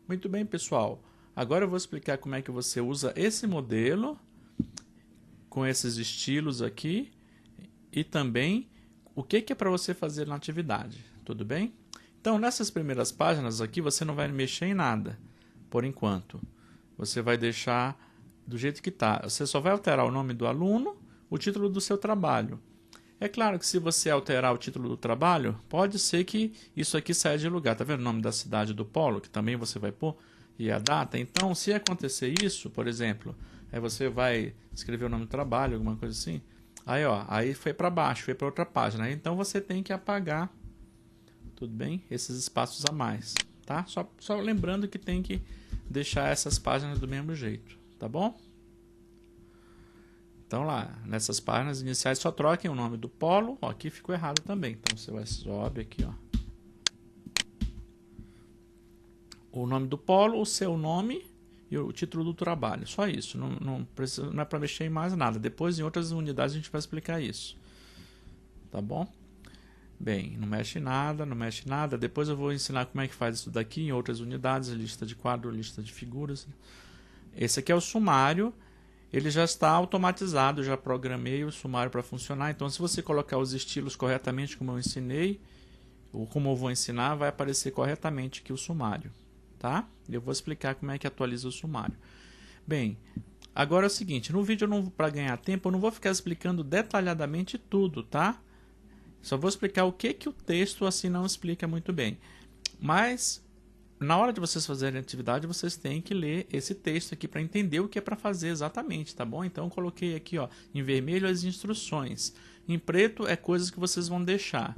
Muito bem, pessoal. Agora eu vou explicar como é que você usa esse modelo com esses estilos aqui e também o que é para você fazer na atividade. Tudo bem? Então, nessas primeiras páginas aqui, você não vai mexer em nada, por enquanto. Você vai deixar do jeito que está. Você só vai alterar o nome do aluno, o título do seu trabalho. É claro que se você alterar o título do trabalho, pode ser que isso aqui saia de lugar. Está vendo o nome da cidade do polo, que também você vai pôr, e a data? Então, se acontecer isso, por exemplo, aí você vai escrever o nome do trabalho, alguma coisa assim. Aí, ó, aí foi para baixo, foi para outra página. Então, você tem que apagar, tudo bem? Esses espaços a mais, tá? Só lembrando que tem que deixar essas páginas do mesmo jeito, tá bom? Então lá, nessas páginas iniciais só troquem o nome do polo. Ó, aqui ficou errado também. Então você vai sobe aqui, ó. O nome do polo, o seu nome e o título do trabalho. Só isso. Não é para mexer em mais nada. Depois em outras unidades a gente vai explicar isso. Tá bom? Bem, não mexe em nada, não mexe em nada. Depois eu vou ensinar como é que faz isso daqui em outras unidades. Lista de quadro, lista de figuras. Esse aqui é o sumário. Ele já está automatizado, já programei o sumário para funcionar. Então, se você colocar os estilos corretamente, como eu ensinei, ou como eu vou ensinar, vai aparecer corretamente aqui o sumário, tá? Eu vou explicar como é que atualiza o sumário. Bem, agora é o seguinte, no vídeo, para ganhar tempo, eu não vou ficar explicando detalhadamente tudo, tá? Só vou explicar o que o texto assim não explica muito bem. Mas na hora de vocês fazerem a atividade, vocês têm que ler esse texto aqui para entender o que é para fazer exatamente, tá bom? Então, eu coloquei aqui, ó, em vermelho as instruções. Em preto é coisas que vocês vão deixar.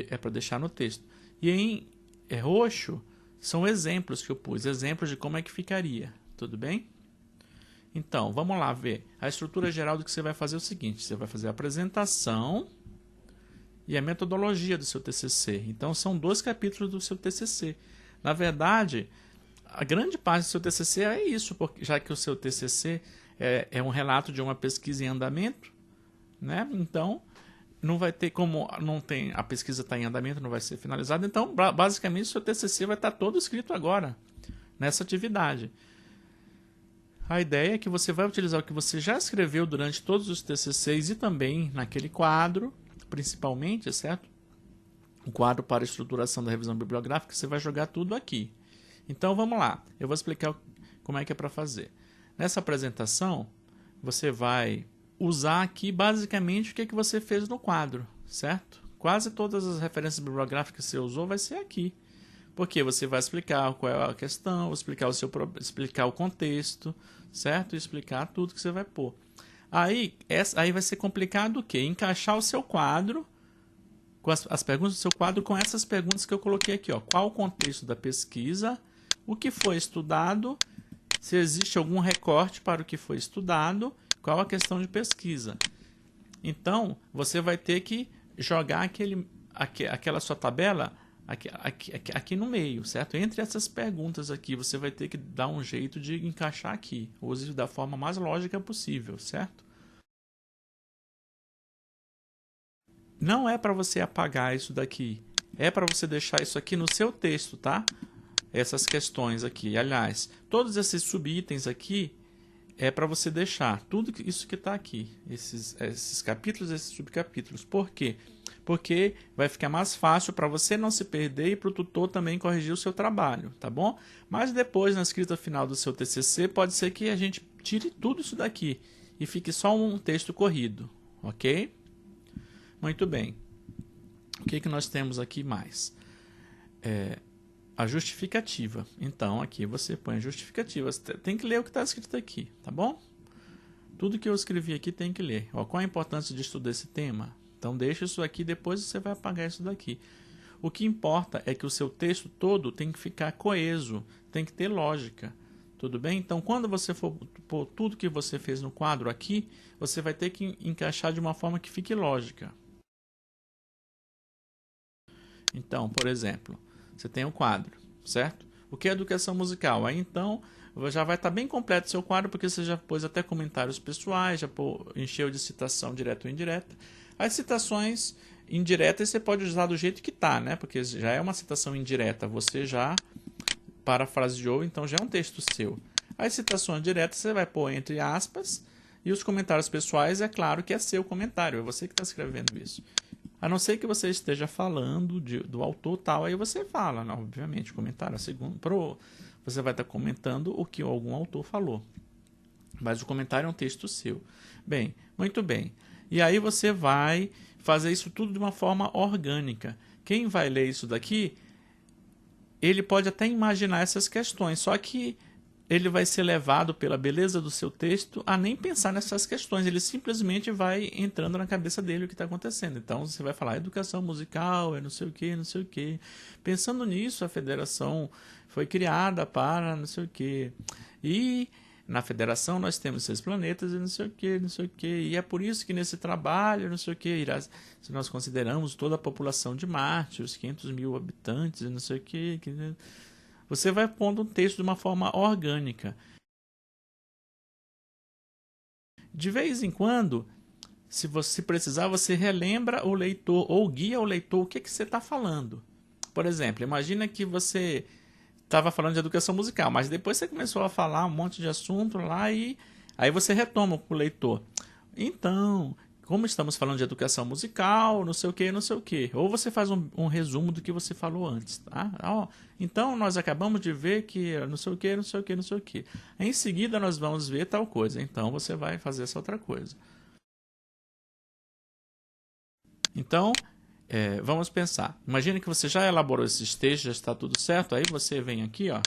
É para deixar no texto. E em roxo são exemplos que eu pus. Exemplos de como é que ficaria. Tudo bem? Então, vamos lá ver. A estrutura geral do que você vai fazer é o seguinte. Você vai fazer a apresentação e a metodologia do seu TCC. Então, são 2 capítulos do seu TCC. Na verdade, a grande parte do seu TCC é isso, porque, já que o seu TCC é um relato de uma pesquisa em andamento, né? Então, não vai ter como, a pesquisa está em andamento, não vai ser finalizada. Então, basicamente, o seu TCC vai estar todo escrito agora, nessa atividade. A ideia é que você vai utilizar o que você já escreveu durante todos os TCCs e também naquele quadro, principalmente, certo? O quadro para estruturação da revisão bibliográfica, você vai jogar tudo aqui. Então vamos lá, eu vou explicar como é que é para fazer. Nessa apresentação, você vai usar aqui basicamente o que você fez no quadro, certo? Quase todas as referências bibliográficas que você usou vai ser aqui. Porque você vai explicar qual é a questão, explicar o contexto, certo? E explicar tudo que você vai pôr. Aí vai ser complicado o quê? Encaixar o seu quadro com as perguntas do seu quadro com essas perguntas que eu coloquei aqui, ó. Qual o contexto da pesquisa? O que foi estudado? Se existe algum recorte para o que foi estudado? Qual a questão de pesquisa? Então, você vai ter que jogar aquela sua tabela aqui no meio, certo? Entre essas perguntas aqui, você vai ter que dar um jeito de encaixar aqui. Use da forma mais lógica possível, certo? Não é para você apagar isso daqui. É para você deixar isso aqui no seu texto, tá? Essas questões aqui. Aliás, todos esses subitens aqui é para você deixar tudo isso que está aqui. Esses capítulos, esses subcapítulos. Por quê? Porque vai ficar mais fácil para você não se perder e para o tutor também corrigir o seu trabalho, tá bom? Mas depois, na escrita final do seu TCC, pode ser que a gente tire tudo isso daqui e fique só um texto corrido, ok? Muito bem. O que nós temos aqui mais? A justificativa. Então, aqui você põe a justificativa. Você tem que ler o que está escrito aqui, tá bom? Tudo que eu escrevi aqui tem que ler. Ó, qual a importância de estudar esse tema? Então, deixa isso aqui, depois você vai apagar isso daqui. O que importa é que o seu texto todo tem que ficar coeso, tem que ter lógica. Tudo bem? Então, quando você for pôr tudo que você fez no quadro aqui, você vai ter que encaixar de uma forma que fique lógica. Então, por exemplo, você tem um quadro, certo? O que é educação musical? Aí então já vai estar bem completo o seu quadro, porque você já pôs até comentários pessoais, já encheu de citação direta ou indireta. As citações indiretas você pode usar do jeito que está, né? Porque já é uma citação indireta, você já parafraseou, então já é um texto seu. As citações diretas você vai pôr entre aspas, e os comentários pessoais, é claro que é seu comentário, é você que está escrevendo isso. A não ser que você esteja falando do autor tal, aí você fala, não, obviamente, comentário. Você vai estar comentando o que algum autor falou. Mas o comentário é um texto seu. Bem, muito bem. E aí você vai fazer isso tudo de uma forma orgânica. Quem vai ler isso daqui, ele pode até imaginar essas questões, só que ele vai ser levado pela beleza do seu texto a nem pensar nessas questões. Ele simplesmente vai entrando na cabeça dele o que está acontecendo. Então você vai falar educação musical, é não sei o que, não sei o que. Pensando nisso, a federação foi criada para não sei o que. E na federação nós temos 6 planetas e não sei o que, não sei o que. E é por isso que nesse trabalho, não sei o que, se nós consideramos toda a população de Marte, os 500 mil habitantes e não sei o que... Você vai pondo um texto de uma forma orgânica. De vez em quando, se você precisar, você relembra o leitor ou guia o leitor o que você está falando. Por exemplo, imagina que você estava falando de educação musical, mas depois você começou a falar um monte de assunto lá e aí você retoma para o leitor. Então, como estamos falando de educação musical, não sei o que, não sei o que. Ou você faz um resumo do que você falou antes, tá? Então, nós acabamos de ver que não sei o que, não sei o que, não sei o que. Em seguida, nós vamos ver tal coisa. Então, você vai fazer essa outra coisa. Então, vamos pensar. Imagine que você já elaborou esses textos, já está tudo certo. Aí você vem aqui, ó,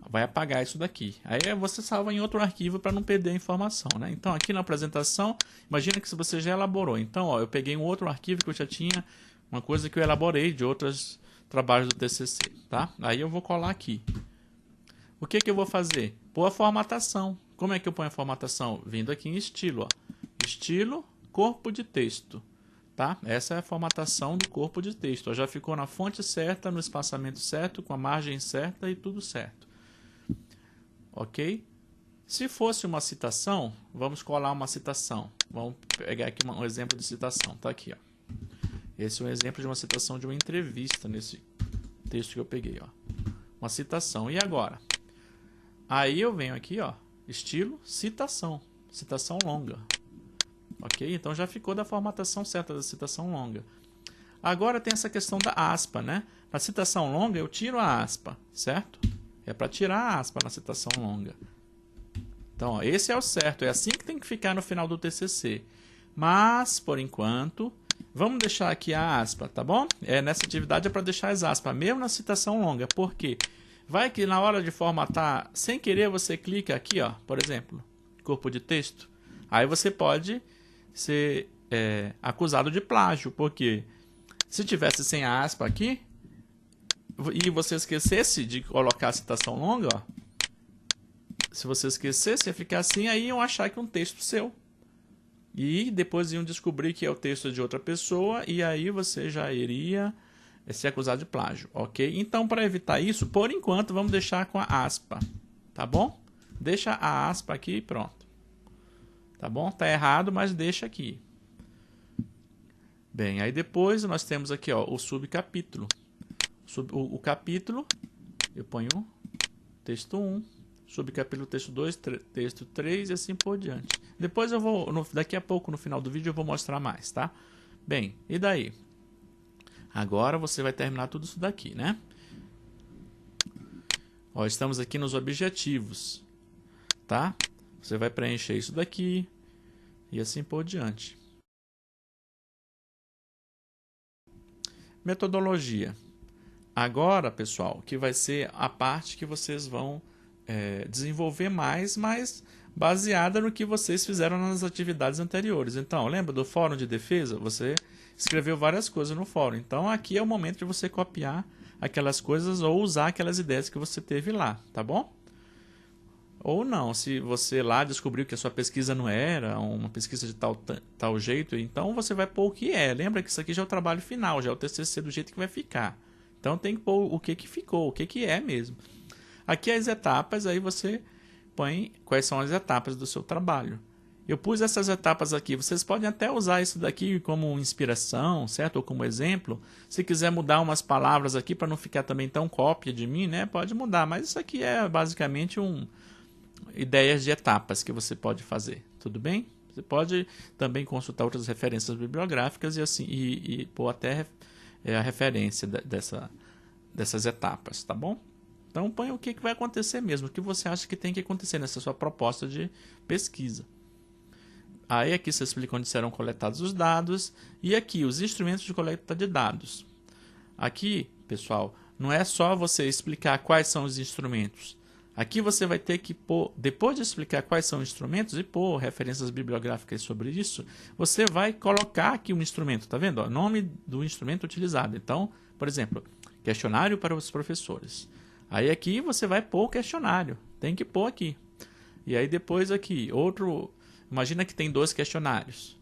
vai apagar isso daqui. Aí você salva em outro arquivo para não perder a informação, né? Então, aqui na apresentação, imagina que se você já elaborou. Então, ó, eu peguei um outro arquivo que eu já tinha, uma coisa que eu elaborei de outros trabalhos do TCC, tá? Aí eu vou colar aqui. O que eu vou fazer? Pôr a formatação. Como é que eu ponho a formatação? Vindo aqui em estilo, ó. Estilo, corpo de texto. Tá? Essa é a formatação do corpo de texto. Ó, já ficou na fonte certa, no espaçamento certo, com a margem certa e tudo certo. Ok? Se fosse uma citação, vamos colar uma citação. Vamos pegar aqui um exemplo de citação. Tá aqui, ó. Esse é um exemplo de uma citação de uma entrevista nesse texto que eu peguei, ó. Uma citação. E agora? Aí eu venho aqui, ó, estilo citação. Citação longa. Ok? Então já ficou da formatação certa da citação longa. Agora tem essa questão da aspa, né? Na citação longa eu tiro a aspa, certo? É para tirar a aspa na citação longa. Então, ó, esse é o certo. É assim que tem que ficar no final do TCC. Mas, por enquanto, vamos deixar aqui a aspa, tá bom? Nessa atividade é para deixar as aspas, mesmo na citação longa. Por quê? Vai que na hora de formatar, sem querer, você clica aqui, ó, por exemplo, corpo de texto. Aí você pode ser acusado de plágio. Porque se tivesse sem a aspa aqui, e você esquecesse de colocar a citação longa, ó, se você esquecesse, ia ficar assim, aí iam achar que é um texto seu. E depois iam descobrir que é o texto de outra pessoa, e aí você já iria ser acusado de plágio, ok? Então, para evitar isso, por enquanto, vamos deixar com a aspa, tá bom? Deixa a aspa aqui e pronto. Tá bom? Tá errado, mas deixa aqui. Bem, aí depois nós temos aqui, ó, o subcapítulo. O capítulo, eu ponho texto 1, subcapítulo texto 2, texto 3 e assim por diante. Depois eu vou, daqui a pouco, no final do vídeo, eu vou mostrar mais, tá? Bem, e daí? Agora você vai terminar tudo isso daqui, né? Ó, estamos aqui nos objetivos, tá? Você vai preencher isso daqui e assim por diante. Metodologia. Agora, pessoal, que vai ser a parte que vocês vão desenvolver mais, mas baseada no que vocês fizeram nas atividades anteriores. Então, lembra do fórum de defesa? Você escreveu várias coisas no fórum. Então, aqui é o momento de você copiar aquelas coisas ou usar aquelas ideias que você teve lá, tá bom? Ou não, se você lá descobriu que a sua pesquisa não era uma pesquisa de tal jeito, então você vai pôr o que é. Lembra que isso aqui já é o trabalho final, já é o TCC do jeito que vai ficar. Então tem que pôr o que ficou, o que é mesmo. Aqui as etapas, aí você põe quais são as etapas do seu trabalho. Eu pus essas etapas aqui. Vocês podem até usar isso daqui como inspiração, certo? Ou como exemplo. Se quiser mudar umas palavras aqui para não ficar também tão cópia de mim, né? Pode mudar. Mas isso aqui é basicamente ideias de etapas que você pode fazer. Tudo bem? Você pode também consultar outras referências bibliográficas e assim e pôr até a referência dessas etapas, tá bom? Então põe o que vai acontecer mesmo, o que você acha que tem que acontecer nessa sua proposta de pesquisa. Aí aqui você explica onde serão coletados os dados e aqui os instrumentos de coleta de dados. Aqui, pessoal, não é só você explicar quais são os instrumentos. Aqui você vai ter que pôr, depois de explicar quais são os instrumentos e pôr referências bibliográficas sobre isso, você vai colocar aqui um instrumento, tá vendo? O nome do instrumento utilizado. Então, por exemplo, questionário para os professores. Aí aqui você vai pôr o questionário, tem que pôr aqui. E aí depois aqui, imagina que tem 2 questionários.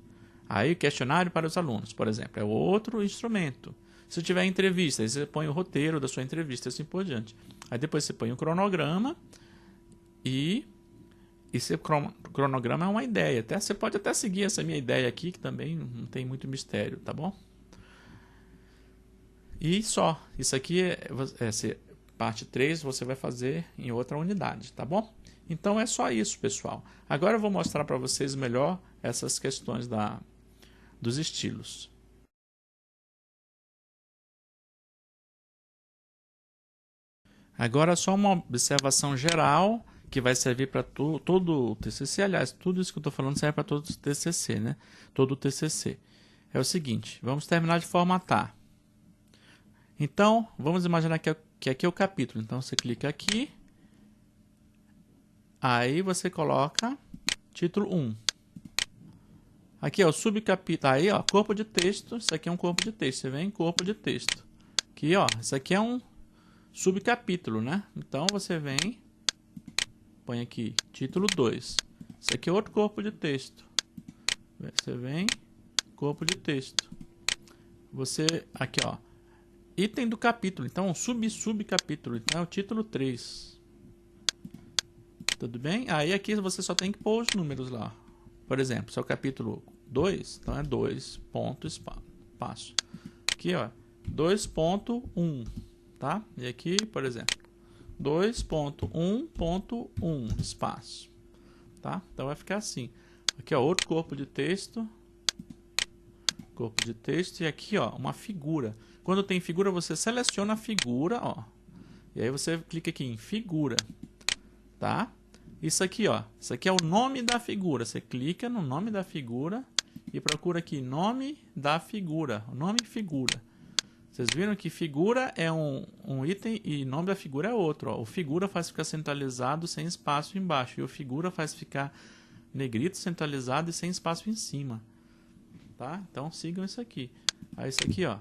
Aí o questionário para os alunos, por exemplo, é outro instrumento. Se tiver entrevista, aí você põe o roteiro da sua entrevista, assim por diante. Aí depois você põe o cronograma e esse cronograma é uma ideia. Você pode até seguir essa minha ideia aqui, que também não tem muito mistério, tá bom? E só. Isso aqui parte 3 você vai fazer em outra unidade, tá bom? Então é só isso, pessoal. Agora eu vou mostrar para vocês melhor essas questões dos estilos. Agora só uma observação geral que vai servir para todo o TCC. Aliás, tudo isso que eu estou falando serve para todo o TCC, né? Todo o TCC. É o seguinte, vamos terminar de formatar. Então, vamos imaginar que aqui é o capítulo. Então, você clica aqui. Aí você coloca título 1. Aqui, ó, subcapítulo. Aí, ó, corpo de texto. Isso aqui é um corpo de texto. Você vem em corpo de texto. Aqui, ó, isso aqui é um subcapítulo, né? Então, você vem, põe aqui, título 2. Isso aqui é outro corpo de texto. Você vem, corpo de texto. Aqui, ó, item do capítulo. Então, subcapítulo. Então, é o título 3. Tudo bem? Aí aqui você só tem que pôr os números lá. Por exemplo, se é o capítulo 2, então é 2 ponto espaço. Aqui, ó, 2.1, tá? E aqui, por exemplo, 2.1.1 espaço, tá? Então vai ficar assim. Aqui, ó, outro corpo de texto. Corpo de texto e aqui, ó, uma figura. Quando tem figura, você seleciona a figura, ó. E aí você clica aqui em figura, tá? Isso aqui, ó, isso aqui é o nome da figura. Você clica no nome da figura e procura aqui nome da figura, o nome figura. Vocês viram que figura é um item e nome da figura é outro, ó. O figura faz ficar centralizado sem espaço embaixo e o figura faz ficar negrito, centralizado e sem espaço em cima, tá? Então sigam isso aqui. Aí isso aqui, ó.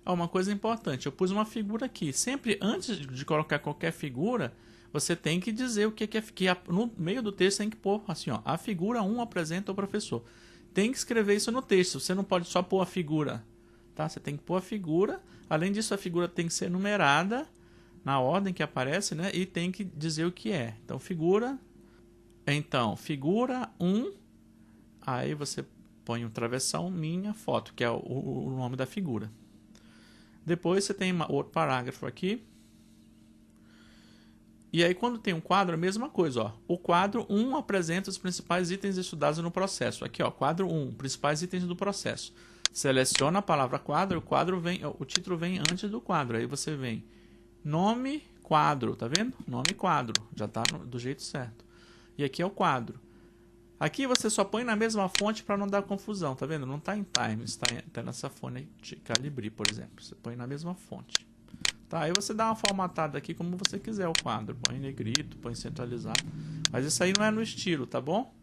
Uma coisa importante, eu pus uma figura aqui. Sempre antes de colocar qualquer figura, você tem que dizer o que é que no meio do texto tem que pôr assim, ó, a figura 1 apresenta o professor. Tem que escrever isso no texto, você não pode só pôr a figura, tá? Você tem que pôr a figura. Além disso, a figura tem que ser numerada na ordem que aparece, né? E tem que dizer o que é. Então, figura 1, aí você põe um travessão, minha foto, que é o nome da figura. Depois você tem outro parágrafo aqui. E aí, quando tem um quadro, a mesma coisa, ó. O quadro 1 apresenta os principais itens estudados no processo. Aqui, ó, quadro 1, principais itens do processo. Seleciona a palavra quadro, o título vem antes do quadro. Aí você vem nome quadro, tá vendo? Nome quadro, já tá do jeito certo. E aqui é o quadro. Aqui você só põe na mesma fonte para não dar confusão, tá vendo? Não está em Times, tá nessa fonte Calibri, por exemplo. Você põe na mesma fonte. Tá, aí você dá uma formatada aqui como você quiser o quadro. Põe negrito, põe centralizado. Mas isso aí não é no estilo, tá bom?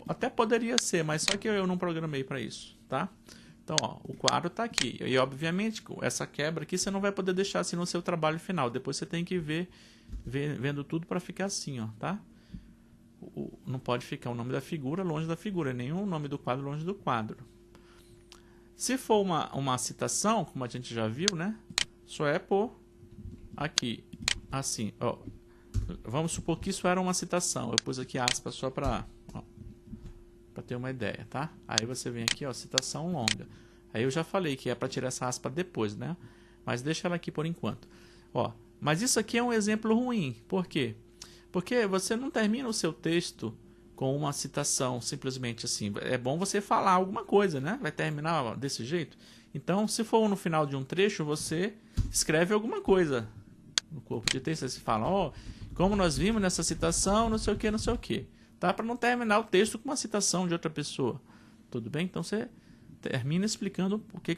Até poderia ser, mas só que eu não programei para isso, tá? Então, ó, o quadro tá aqui. E, obviamente, essa quebra aqui você não vai poder deixar assim no seu trabalho final. Depois você tem que vendo tudo para ficar assim, ó, tá? Não pode ficar o nome da figura longe da figura, nem o nome do quadro longe do quadro. Se for uma citação, como a gente já viu, né? Só é pôr aqui, assim, ó. Vamos supor que isso era uma citação. Eu pus aqui aspas só para para ter uma ideia, tá? Aí você vem aqui, ó, citação longa. Aí eu já falei que é para tirar essa aspa depois, né? Mas deixa ela aqui por enquanto. Ó, mas isso aqui é um exemplo ruim. Por quê? Porque você não termina o seu texto com uma citação simplesmente assim. É bom você falar alguma coisa, né? Vai terminar desse jeito. Então, se for no final de um trecho, você escreve alguma coisa no corpo de texto. Você fala, ó, como nós vimos nessa citação, não sei o que, não sei o que. Tá? Para não terminar o texto com uma citação de outra pessoa. Tudo bem? Então, você termina explicando o que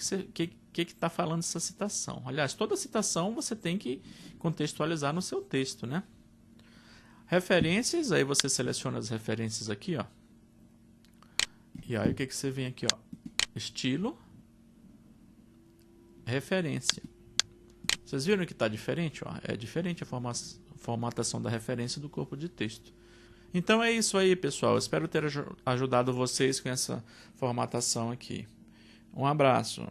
está falando essa citação. Aliás, toda citação você tem que contextualizar no seu texto, né? Referências, aí você seleciona as referências aqui, ó. E aí o que você vem aqui, ó? Estilo, referência. Vocês viram que está diferente? Ó? É diferente a formatação da referência do corpo de texto. Então é isso aí, pessoal. Eu espero ter ajudado vocês com essa formatação aqui. Um abraço.